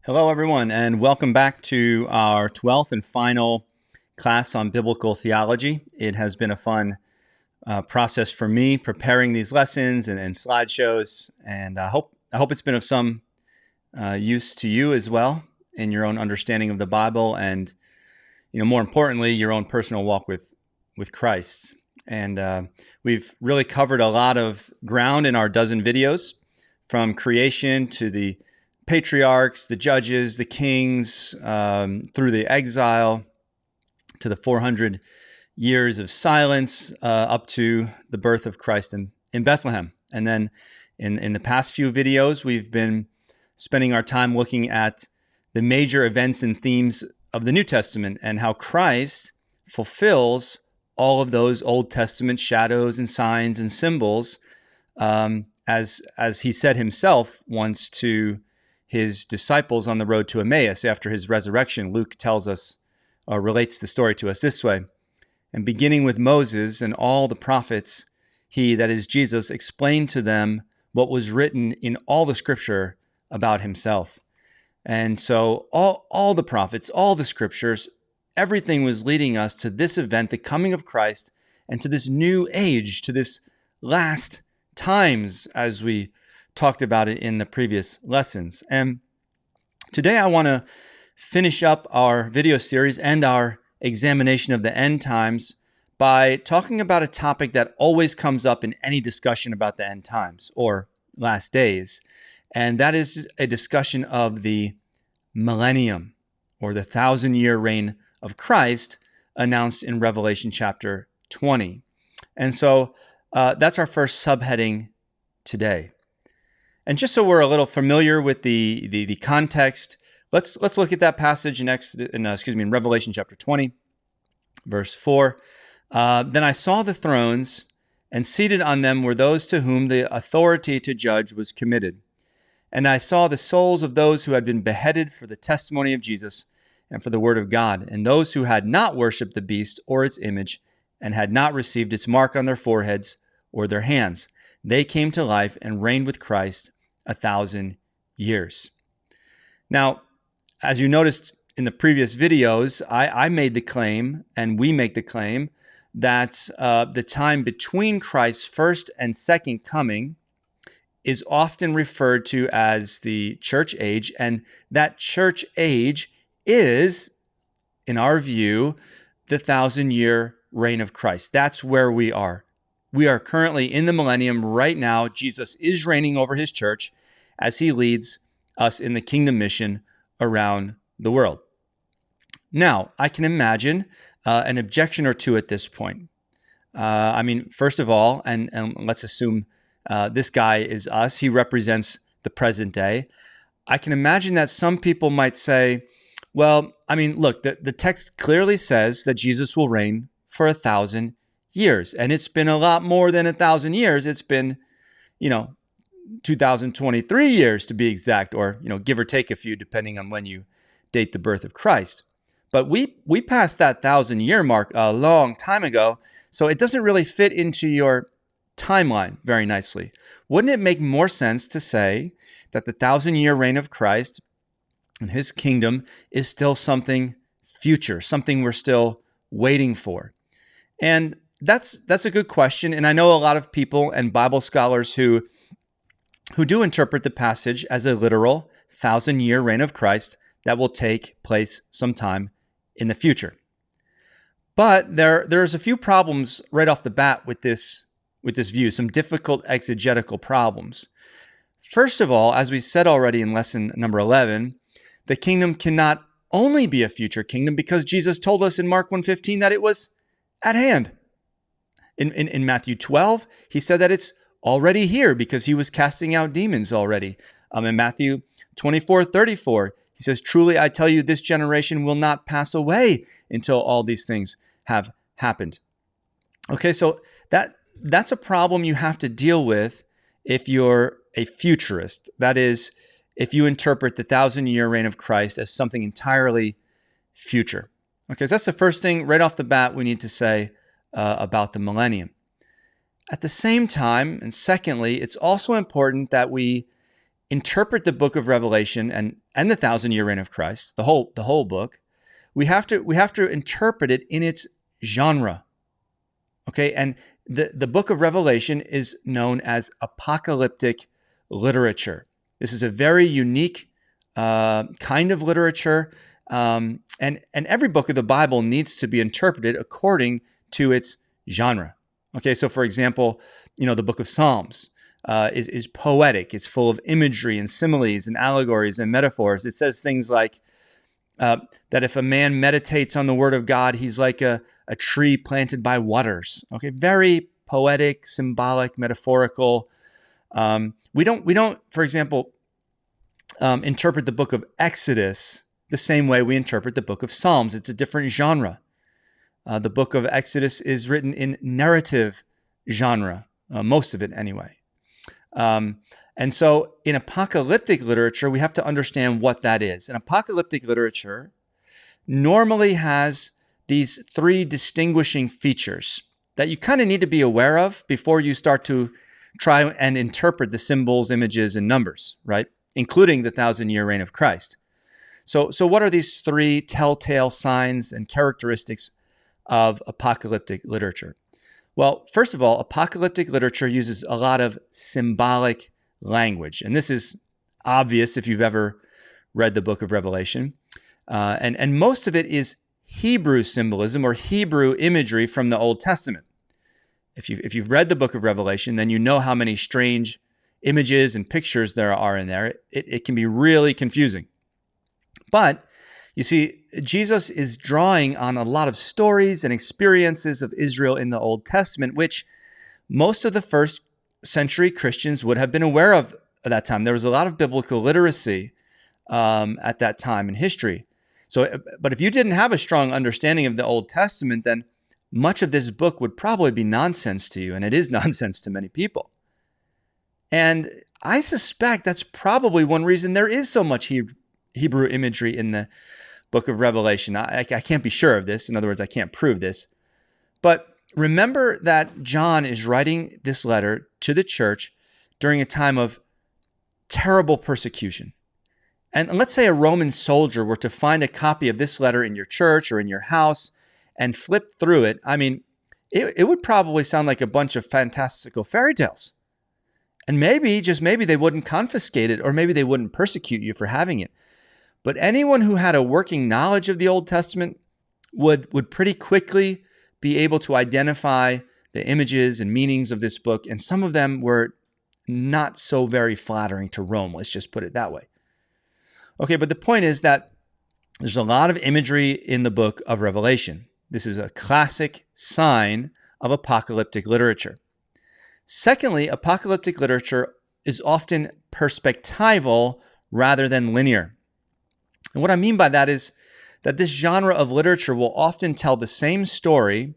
Hello, everyone, and welcome back to our 12th and final class on biblical theology. It has been a fun process for me preparing these lessons and slideshows, and I hope it's been of some use to you as well in your own understanding of the Bible, and more importantly, your own personal walk with Christ. And we've really covered a lot of ground in our dozen videos, from creation to the patriarchs, the judges, the kings, through the exile to the 400 years of silence, up to the birth of Christ in Bethlehem. And then in the past few videos, we've been spending our time looking at the major events and themes of the New Testament and how Christ fulfills all of those Old Testament shadows and signs and symbols, as he said himself once to his disciples on the road to Emmaus after his resurrection. Luke tells us, or relates the story to us this way: "And beginning with Moses and all the prophets, he," that is Jesus, "explained to them what was written in all the scripture about himself." And so all the prophets, all the scriptures, everything was leading us to this event, the coming of Christ, and to this new age, to this last times, as we talked about it in the previous lessons. And today I want to finish up our video series and our examination of the end times by talking about a topic that always comes up in any discussion about the end times or last days, and that is a discussion of the millennium, or the 1,000-year reign of Christ, announced in Revelation chapter 20. And so that's our first subheading today. And just so we're a little familiar with the context, let's look at that passage in Revelation chapter 20, verse 4. "Then I saw the thrones, and seated on them were those to whom the authority to judge was committed. And I saw the souls of those who had been beheaded for the testimony of Jesus and for the word of God, and those who had not worshipped the beast or its image, and had not received its mark on their foreheads or their hands. They came to life and reigned with Christ 1,000 years." Now, as you noticed in the previous videos, I made the claim, and we make the claim, that the time between Christ's first and second coming is often referred to as the church age, and that church age is, in our view, the 1,000-year reign of Christ. That's where we are. We are currently in the millennium right now. Jesus is reigning over his church as he leads us in the kingdom mission around the world. Now, I can imagine an objection or two at this point. First of all, and let's assume this guy is us. He represents the present day. I can imagine that some people might say, well, look, the text clearly says that Jesus will reign for 1,000 years. And it's been a lot more than 1,000 years. It's been, 2023 years to be exact, or, give or take a few, depending on when you date the birth of Christ. But we passed that 1,000-year mark a long time ago, so it doesn't really fit into your timeline very nicely. Wouldn't it make more sense to say that the 1,000-year reign of Christ and his kingdom is still something future, something we're still waiting for? And that's a good question, and I know a lot of people and Bible scholars who do interpret the passage as a literal 1,000-year reign of Christ that will take place sometime in the future. But there's a few problems right off the bat with this view, some difficult exegetical problems. First of all, as we said already in lesson number 11, the kingdom cannot only be a future kingdom because Jesus told us in Mark 1:15 that it was at hand. In Matthew 12, he said that it's already here because he was casting out demons already. In Matthew 24:34, he says, "Truly I tell you, this generation will not pass away until all these things have happened." Okay, so that's a problem you have to deal with if you're a futurist. That is, if you interpret the 1,000-year reign of Christ as something entirely future. Okay, so that's the first thing right off the bat we need to say about the millennium. At the same time, and secondly, it's also important that we interpret the book of Revelation and the 1,000-year reign of Christ, the whole book, we have to interpret it in its genre. Okay, and the book of Revelation is known as apocalyptic literature. This is a very unique kind of literature, and every book of the Bible needs to be interpreted according to its genre. Okay, so for example, the book of Psalms is poetic. It's full of imagery and similes and allegories and metaphors. It says things like that if a man meditates on the word of God, he's like a tree planted by waters. Okay, very poetic, symbolic, metaphorical. We don't, for example, interpret the book of Exodus the same way we interpret the book of Psalms. It's a different genre. The book of Exodus is written in narrative genre, most of it anyway. And so in apocalyptic literature, we have to understand what that is. And apocalyptic literature normally has these three distinguishing features that you kind of need to be aware of before you start to try and interpret the symbols, images, and numbers, right? Including the 1,000-year reign of Christ. So what are these three telltale signs and characteristics of apocalyptic literature? Well, first of all, apocalyptic literature uses a lot of symbolic language. And this is obvious if you've ever read the book of Revelation. And most of it is Hebrew symbolism or Hebrew imagery from the Old Testament. If you've read the book of Revelation, then you know how many strange images and pictures there are in there. It can be really confusing. But you see, Jesus is drawing on a lot of stories and experiences of Israel in the Old Testament, which most of the first century Christians would have been aware of at that time. There was a lot of biblical literacy at that time in history. But if you didn't have a strong understanding of the Old Testament, then much of this book would probably be nonsense to you, and it is nonsense to many people. And I suspect that's probably one reason there is so much Hebrew imagery in the book of Revelation. I can't be sure of this. In other words, I can't prove this. But remember that John is writing this letter to the church during a time of terrible persecution. And let's say a Roman soldier were to find a copy of this letter in your church or in your house and flip through it. I mean, it would probably sound like a bunch of fantastical fairy tales. And maybe, just maybe, they wouldn't confiscate it, or maybe they wouldn't persecute you for having it. But anyone who had a working knowledge of the Old Testament would pretty quickly be able to identify the images and meanings of this book, and some of them were not so very flattering to Rome. Let's just put it that way. Okay, but the point is that there's a lot of imagery in the book of Revelation. This is a classic sign of apocalyptic literature. Secondly, apocalyptic literature is often perspectival rather than linear. And what I mean by that is that this genre of literature will often tell the same story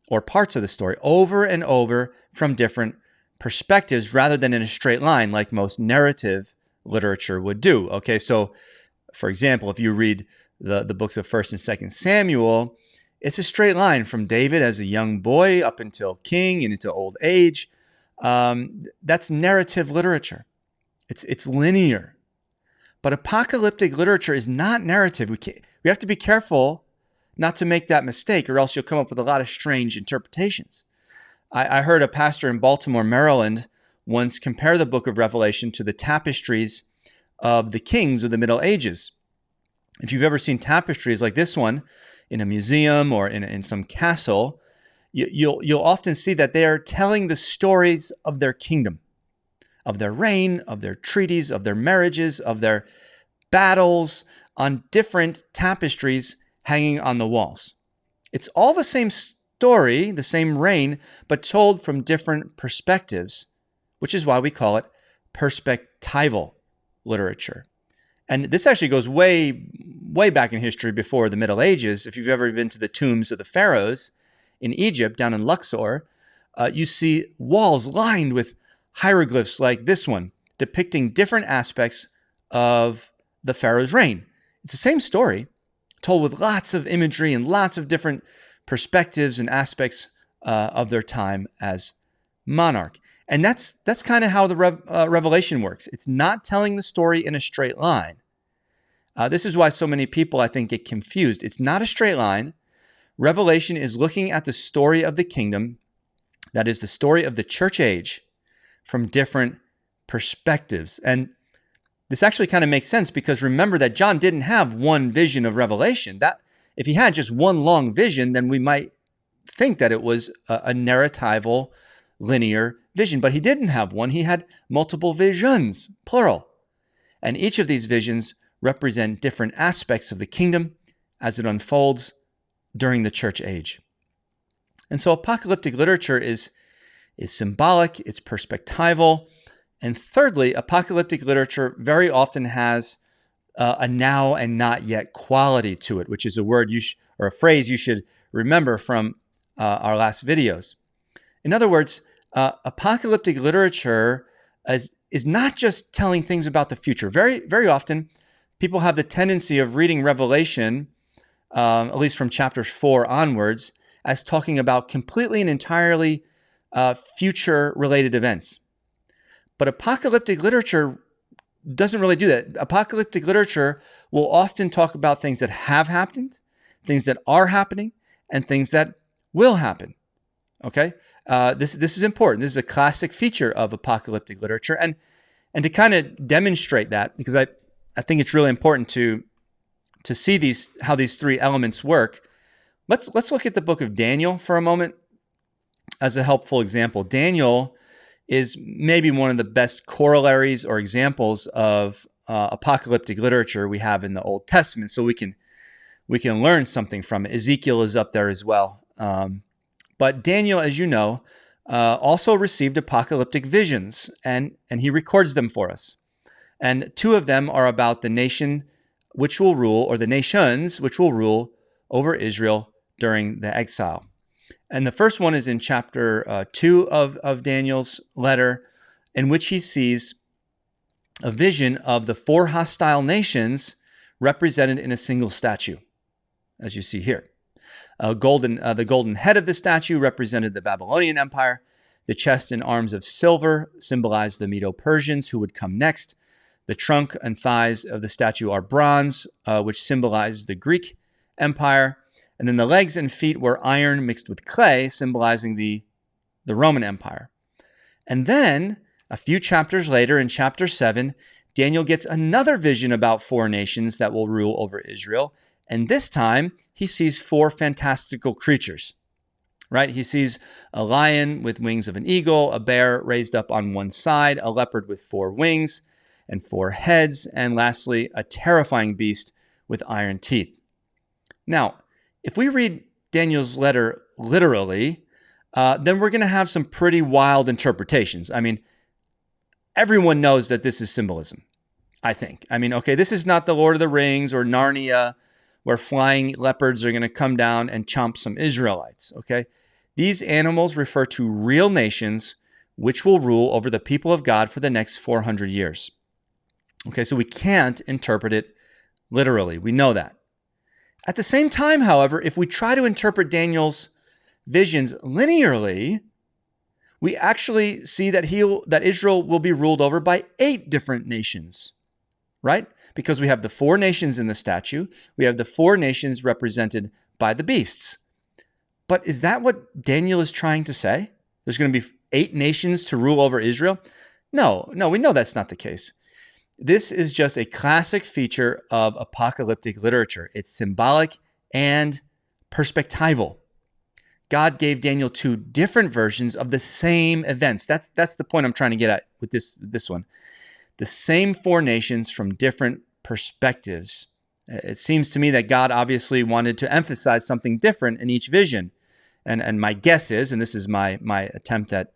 or parts of the story over and over from different perspectives rather than in a straight line like most narrative literature would do. Okay, so for example, if you read the books of 1st and 2nd Samuel, it's a straight line from David as a young boy up until king and into old age. That's narrative literature. It's linear. But apocalyptic literature is not narrative. We have to be careful not to make that mistake, or else you'll come up with a lot of strange interpretations. I heard a pastor in Baltimore, Maryland, once compare the book of Revelation to the tapestries of the kings of the Middle Ages. If you've ever seen tapestries like this one in a museum or in some castle, you'll often see that they are telling the stories of their kingdom, of their reign, of their treaties, of their marriages, of their battles on different tapestries hanging on the walls. It's all the same story, the same reign, but told from different perspectives, which is why we call it perspectival literature. And this actually goes way, way back in history before the Middle Ages. If you've ever been to the tombs of the pharaohs in Egypt, down in Luxor, you see walls lined with hieroglyphs like this one, depicting different aspects of the pharaoh's reign. It's the same story, told with lots of imagery and lots of different perspectives and aspects of their time as monarch. And that's kind of how the Revelation works. It's not telling the story in a straight line. This is why so many people, I think, get confused. It's not a straight line. Revelation is looking at the story of the kingdom, that is the story of the church age, from different perspectives. And this actually kind of makes sense because remember that John didn't have one vision of Revelation. That if he had just one long vision, then we might think that it was a narratival, linear vision. But he didn't have one. He had multiple visions, plural. And each of these visions represent different aspects of the kingdom as it unfolds during the church age. And so apocalyptic literature is symbolic, it's perspectival. And thirdly, apocalyptic literature very often has a now and not yet quality to it, which is a word or a phrase you should remember from our last videos. In other words, apocalyptic literature is not just telling things about the future. Very, very often, people have the tendency of reading Revelation, at least from chapters 4 onwards, as talking about completely and entirely future-related events. But apocalyptic literature doesn't really do that. Apocalyptic literature will often talk about things that have happened, things that are happening, and things that will happen. Okay? This is important. This is a classic feature of apocalyptic literature. And to kind of demonstrate that, because I think it's really important to see how these three elements work, let's look at the book of Daniel for a moment as a helpful example. Daniel is maybe one of the best corollaries or examples of apocalyptic literature we have in the Old Testament, so we can learn something from it. Ezekiel is up there as well. But Daniel, as you know, also received apocalyptic visions, and he records them for us. And two of them are about the nation which will rule, or the nations which will rule over Israel during the exile. And the first one is in chapter 2 of Daniel's letter, in which he sees a vision of the 4 hostile nations represented in a single statue, as you see here. The golden head of the statue represented the Babylonian Empire. The chest and arms of silver symbolized the Medo-Persians who would come next. The trunk and thighs of the statue are bronze, which symbolized the Greek Empire. And then the legs and feet were iron mixed with clay, symbolizing the Roman Empire. And then, a few chapters later, in chapter 7, Daniel gets another vision about 4 nations that will rule over Israel. And this time, he sees 4 fantastical creatures, right? He sees a lion with wings of an eagle, a bear raised up on one side, a leopard with 4 wings and 4 heads, and lastly, a terrifying beast with iron teeth. Now, if we read Daniel's letter literally, then we're going to have some pretty wild interpretations. I mean, everyone knows that this is symbolism, I think. I mean, okay, this is not the Lord of the Rings or Narnia, where flying leopards are going to come down and chomp some Israelites, okay? These animals refer to real nations which will rule over the people of God for the next 400 years. Okay, so we can't interpret it literally. We know that. At the same time, however, if we try to interpret Daniel's visions linearly, we actually see that Israel will be ruled over by 8 different nations, right? Because we have the 4 nations in the statue. We have the 4 nations represented by the beasts. But is that what Daniel is trying to say? There's going to be 8 nations to rule over Israel? No, we know that's not the case. This is just a classic feature of apocalyptic literature. It's symbolic and perspectival. God gave Daniel 2 different versions of the same events. That's the point I'm trying to get at with this one. The same 4 nations from different perspectives. It seems to me that God obviously wanted to emphasize something different in each vision. And my guess is, and this is my attempt at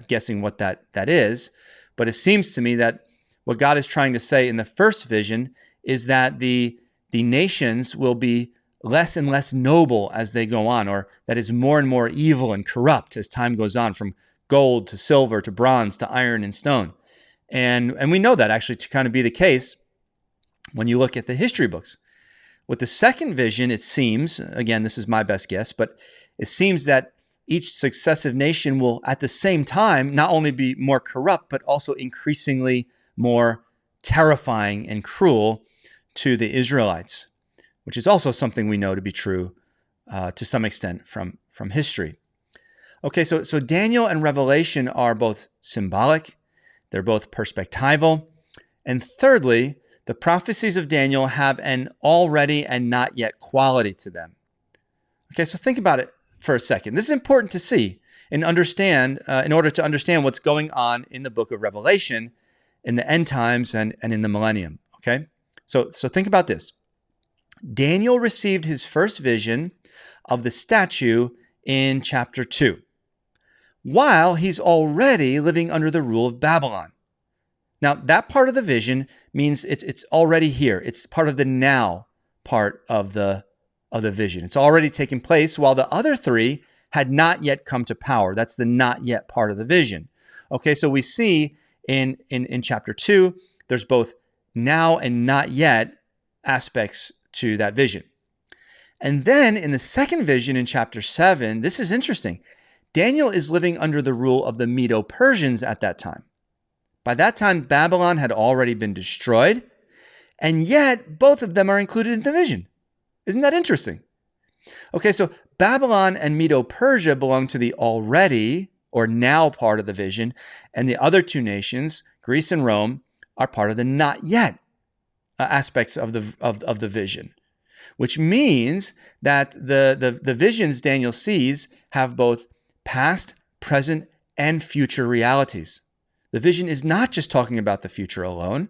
guessing what that is, but it seems to me that what God is trying to say in the first vision is that the nations will be less and less noble as they go on, or that is more and more evil and corrupt as time goes on, from gold to silver to bronze to iron and stone. And we know that actually to kind of be the case when you look at the history books. With the second vision, it seems, again, this is my best guess, but it seems that each successive nation will at the same time not only be more corrupt, but also increasingly more terrifying and cruel to the Israelites, which is also something we know to be true to some extent from history. Okay, so Daniel and Revelation are both symbolic, they're both perspectival, and thirdly, the prophecies of Daniel have an already and not yet quality to them. Okay, so think about it for a second. This is important to see and understand in order to understand what's going on in the book of Revelation in the end times and in the millennium. Okay, so think about this. Daniel received his first vision of the statue in chapter 2, while he's already living under the rule of Babylon. Now, that part of the vision means it's already here. It's part of the now part of the vision. It's already taken place, while the other three had not yet come to power. That's the not yet part of the vision. Okay, so we see in chapter 2, there's both now and not yet aspects to that vision. And then in the second vision in chapter 7, this is interesting. Daniel is living under the rule of the Medo-Persians at that time. By that time, Babylon had already been destroyed, and yet both of them are included in the vision. Isn't that interesting? Okay, so Babylon and Medo-Persia belong to the already or now part of the vision, and the other two nations, Greece and Rome, are part of the not yet aspects of the vision, which means that the visions Daniel sees have both past, present, and future realities. The vision is not just talking about the future alone,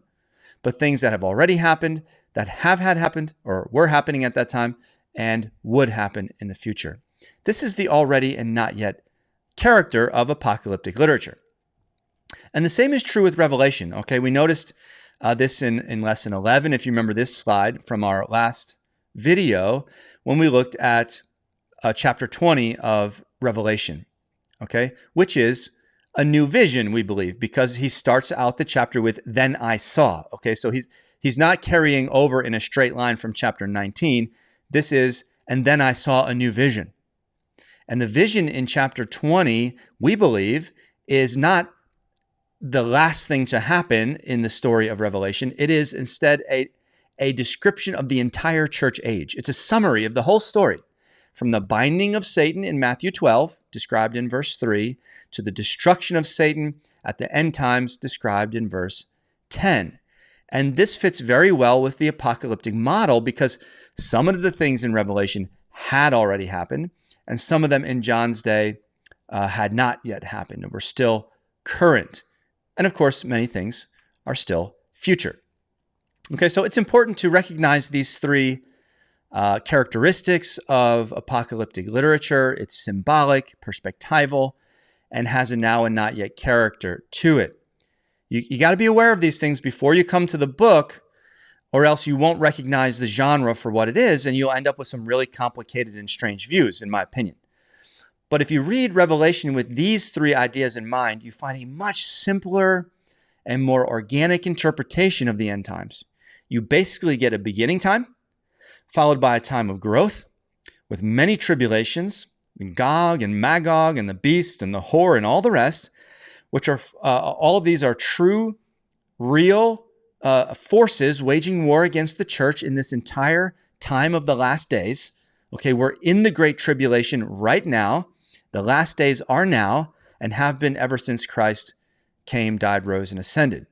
but things that have already happened, that have had happened, or were happening at that time, and would happen in the future. This is the already and not yet character of apocalyptic literature. And the same is true with Revelation. Okay, we noticed this in lesson 11, if you remember this slide from our last video, when we looked at chapter 20 of Revelation, okay, which is a new vision, we believe, because he starts out the chapter with, then I saw. Okay, so he's not carrying over in a straight line from chapter 19. This is, and then I saw a new vision. And the vision in chapter 20, we believe, is not the last thing to happen in the story of Revelation. It is instead a description of the entire church age. It's a summary of the whole story, from the binding of Satan in Matthew 12, described in verse 3, to the destruction of Satan at the end times, described in verse 10. And this fits very well with the apocalyptic model because some of the things in Revelation had already happened, and some of them in John's day had not yet happened and were still current. And of course, many things are still future. Okay, so it's important to recognize these three characteristics of apocalyptic literature. It's symbolic, perspectival, and has a now and not yet character to it. You got to be aware of these things before you come to the book, or else you won't recognize the genre for what it is, and you'll end up with some really complicated and strange views, in my opinion. But if you read Revelation with these three ideas in mind, you find a much simpler and more organic interpretation of the end times. You basically get a beginning time, followed by a time of growth, with many tribulations, and Gog and Magog and the beast and the whore and all the rest, which are all of these are true, real forces waging war against the church in this entire time of the last days. Okay, we're in the Great Tribulation right now. The last days are now and have been ever since Christ came, died, rose, and ascended.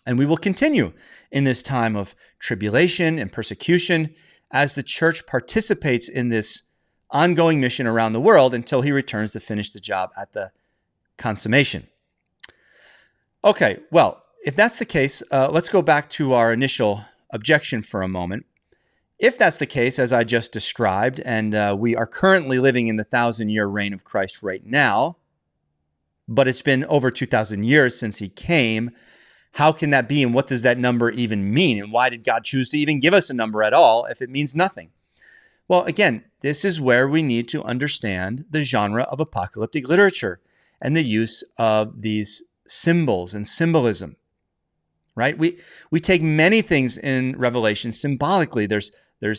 And we will continue in this time of tribulation and persecution as the church participates in this ongoing mission around the world until he returns to finish the job at the consummation. Okay, well, if that's the case, let's go back to our initial objection for a moment. If that's the case, as I just described, and we are currently living in the 1,000-year reign of Christ right now, but it's been over 2,000 years since he came, how can that be, and what does that number even mean? And why did God choose to even give us a number at all if it means nothing? Well, again, this is where we need to understand the genre of apocalyptic literature and the use of these symbols and symbolism, right? We take many things in Revelation symbolically. There's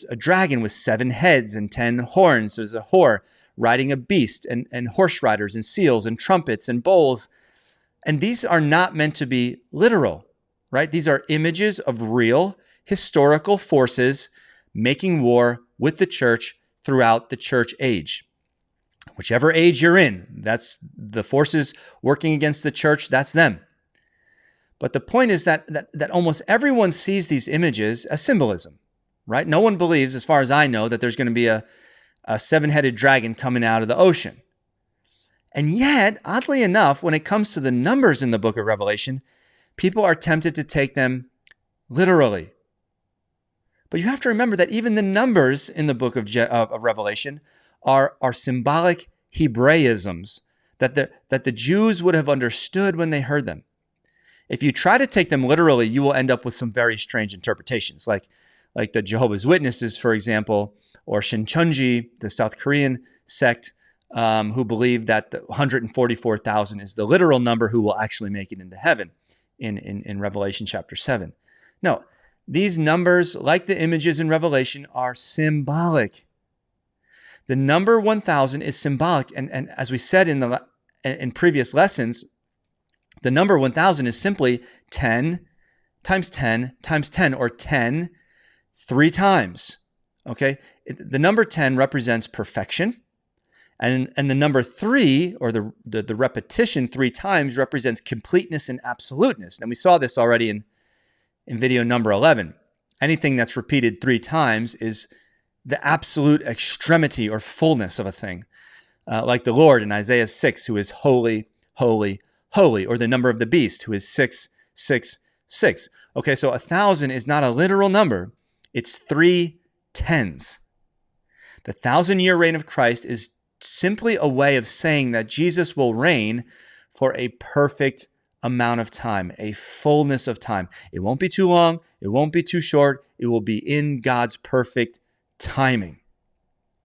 a dragon with 7 heads and 10 horns. There's a whore riding a beast, and horse riders and seals and trumpets and bowls. And these are not meant to be literal, right? These are images of real historical forces making war with the church throughout the church age. Whichever age you're in, that's the forces working against the church, that's them. But the point is that almost everyone sees these images as symbolism, right? No one believes, as far as I know, that there's going to be a seven-headed dragon coming out of the ocean. And yet, oddly enough, when it comes to the numbers in the book of Revelation, people are tempted to take them literally. But you have to remember that even the numbers in the book of Revelation are symbolic Hebraisms that the Jews would have understood when they heard them. If you try to take them literally, you will end up with some very strange interpretations, like the Jehovah's Witnesses, for example, or Shincheonji, the South Korean sect, who believe that the 144,000 is the literal number who will actually make it into heaven in Revelation chapter 7. No, these numbers, like the images in Revelation, are symbolic. The number 1,000 is symbolic, and as we said in previous lessons, the number 1,000 is simply 10 times 10 times 10, or 10 3 times. Okay, the number 10 represents perfection, and the number 3, or the repetition 3 times, represents completeness and absoluteness. And we saw this already in video number 11. Anything that's repeated 3 times is the absolute extremity or fullness of a thing, like the Lord in Isaiah 6, who is holy, holy, holy, or the number of the beast, who is 666. Okay, so 1,000 is not a literal number. It's 3 tens. The 1,000-year reign of Christ is simply a way of saying that Jesus will reign for a perfect amount of time, a fullness of time. It won't be too long. It won't be too short. It will be in God's perfect timing.